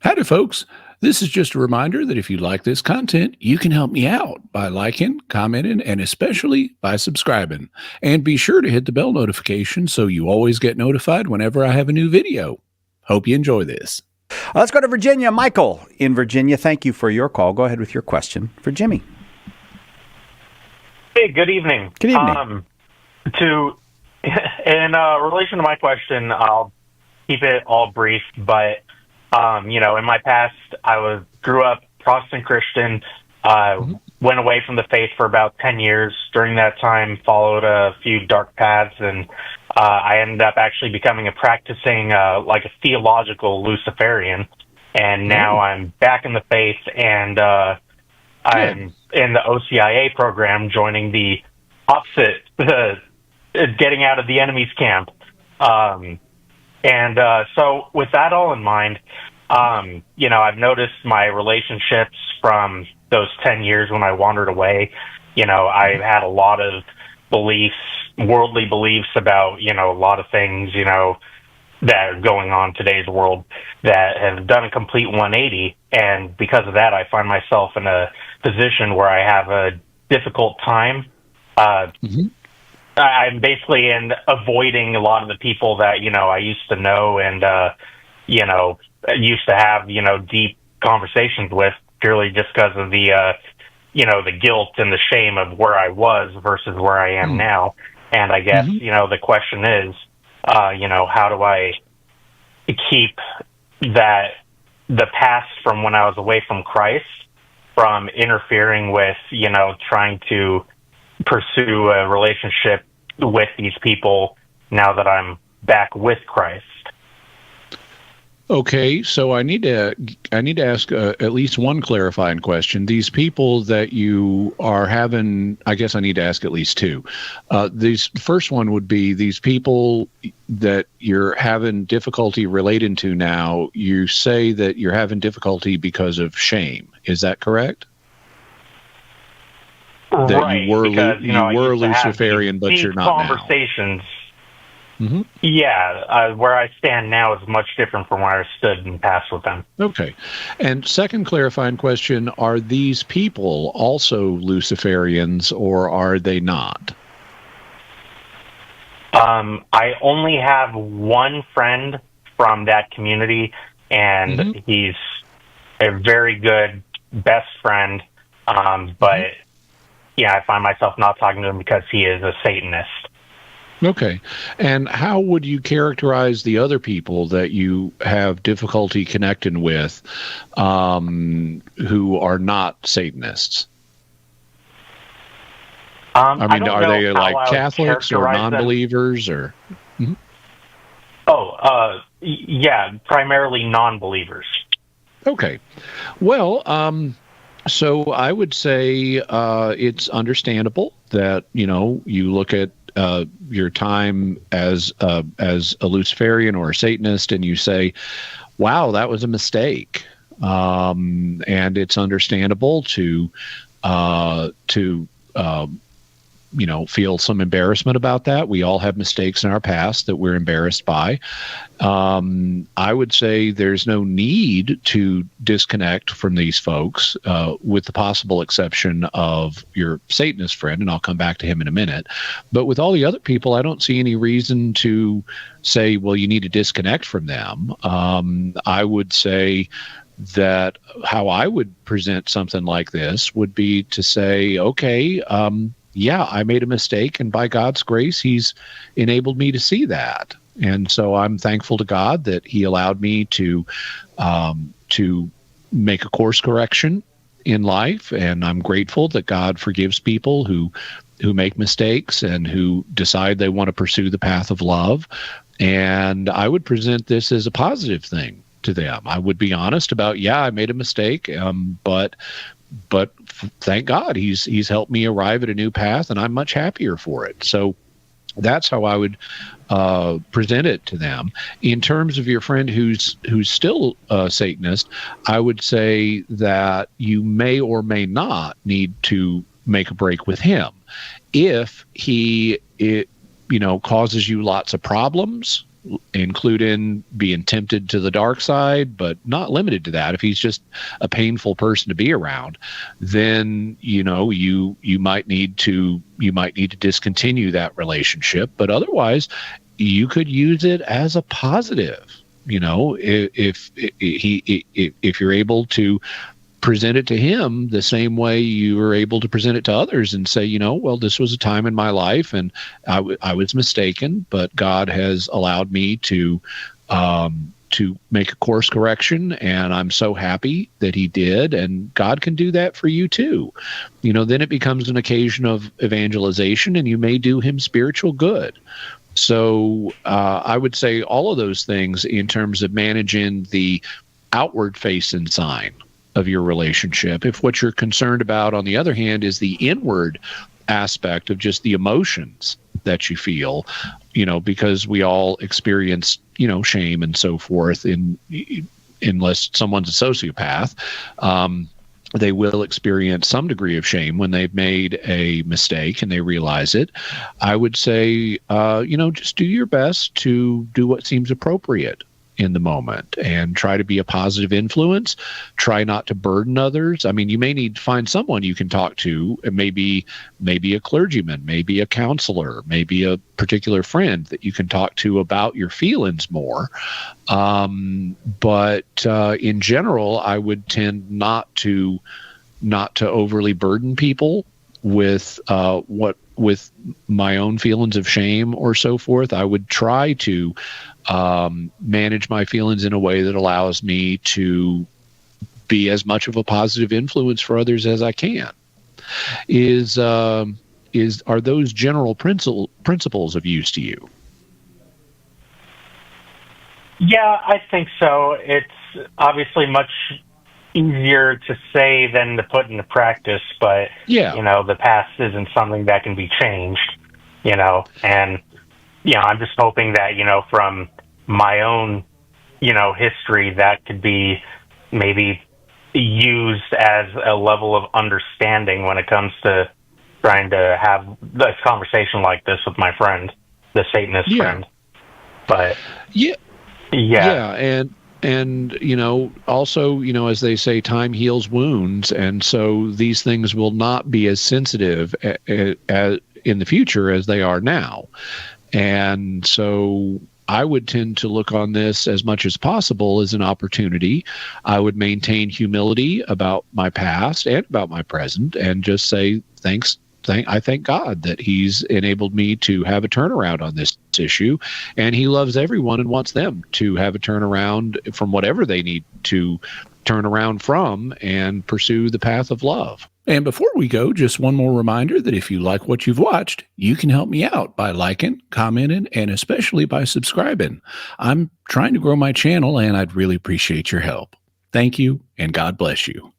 Howdy, folks. This is just a reminder that if you like this content, you can help me out by liking, commenting, and especially by subscribing. And be sure to hit the bell notification so you always get notified whenever I have a new video. Hope you enjoy this. Let's go to Virginia. Michael in Virginia, thank you for your call. Go ahead with your question for Jimmy. Hey, good evening. Good evening. In relation to my question, I'll keep it all brief, but in my past, I grew up Protestant Christian, went away from the faith for about 10 years. During that time, followed a few dark paths, and I ended up actually becoming a practicing, like a theological Luciferian. And now I'm back in the faith, and I'm in the OCIA program, joining the opposite, getting out of the enemy's camp. So with that all in mind, I've noticed my relationships from those 10 years when I wandered away. I've had a lot of beliefs, worldly beliefs about, a lot of things, that are going on in today's world that have done a complete 180. And because of that, I find myself in a position where I have a difficult time. I'm basically avoiding a lot of the people that, I used to know and, used to have, deep conversations with, purely just because of the, the guilt and the shame of where I was versus where I am now. And I guess, the question is, how do I keep the past from when I was away from Christ from interfering with, trying to pursue a relationship with these people now that I'm back with Christ? Okay, so I need to ask at least one clarifying question. These people that you are having, I guess I need to ask at least two. These first one would be these people that you're having difficulty relating to now. You say that you're having difficulty because of shame. Is that correct? That right, you were because, you were Luciferian, but you're not conversations. now. Yeah, where I stand now is much different from where I stood in the past with them. Okay. And second clarifying question, are these people also Luciferians or are they not? I only have one friend from that community, and he's a very good best friend, but yeah, I find myself not talking to him because he is a Satanist. Okay. And how would you characterize the other people that you have difficulty connecting with who are not Satanists? I mean, are they like Catholics or non-believers or? Yeah, primarily non-believers. Okay. Well, so I would say it's understandable that, you look at your time as a Luciferian or a Satanist and you say, wow, that was a mistake. And it's understandable to feel some embarrassment about that. We all have mistakes in our past that we're embarrassed by. I would say there's no need to disconnect from these folks, with the possible exception of your Satanist friend, and I'll come back to him in a minute. But with all the other people, I don't see any reason to say, well, you need to disconnect from them. I would say that how I would present something like this would be to say, okay, yeah, I made a mistake, and by God's grace, He's enabled me to see that. And so I'm thankful to God that He allowed me to make a course correction in life, and I'm grateful that God forgives people who make mistakes and who decide they want to pursue the path of love. And I would present this as a positive thing to them. I would be honest about, yeah, I made a mistake, but thank God he's helped me arrive at a new path, and I'm much happier for it. So that's how I would present it to them. In terms of your friend who's still a Satanist, I would say that you may or may not need to make a break with him. If he causes you lots of problems, including being tempted to the dark side, but not limited to that. If he's just a painful person to be around, then you might need to discontinue that relationship. But otherwise, you could use it as a positive. If you're able to present it to him the same way you were able to present it to others and say, well, this was a time in my life and I was mistaken, but God has allowed me to make a course correction, and I'm so happy that he did, and God can do that for you too. Then it becomes an occasion of evangelization, and you may do him spiritual good. So I would say all of those things in terms of managing the outward facing sign of your relationship. If what you're concerned about, on the other hand, is the inward aspect of just the emotions that you feel, because we all experience, shame and so forth, unless someone's a sociopath, they will experience some degree of shame when they've made a mistake and they realize it. I would say, just do your best to do what seems appropriate in the moment and try to be a positive influence. Try not to burden others. I mean, you may need to find someone you can talk to, maybe a clergyman, maybe a counselor, maybe a particular friend that you can talk to about your feelings more. But in general, I would tend not to overly burden people with with my own feelings of shame or so forth. I would try to manage my feelings in a way that allows me to be as much of a positive influence for others as I can. Are those general principles of use to you? Yeah, I think so. It's obviously much easier to say than to put into practice, but the past isn't something that can be changed, and I'm just hoping that, from my own, history, that could be maybe used as a level of understanding when it comes to trying to have this conversation like this with my friend, the Satanist friend. But and also, as they say, time heals wounds, and so these things will not be as sensitive as in the future as they are now. And so I would tend to look on this as much as possible as an opportunity. I would maintain humility about my past and about my present, and just say I thank God that he's enabled me to have a turnaround on this issue, and he loves everyone and wants them to have a turnaround from whatever they need to turn around from and pursue the path of love. And before we go, just one more reminder that if you like what you've watched, you can help me out by liking, commenting, and especially by subscribing. I'm trying to grow my channel, and I'd really appreciate your help. Thank you, and God bless you.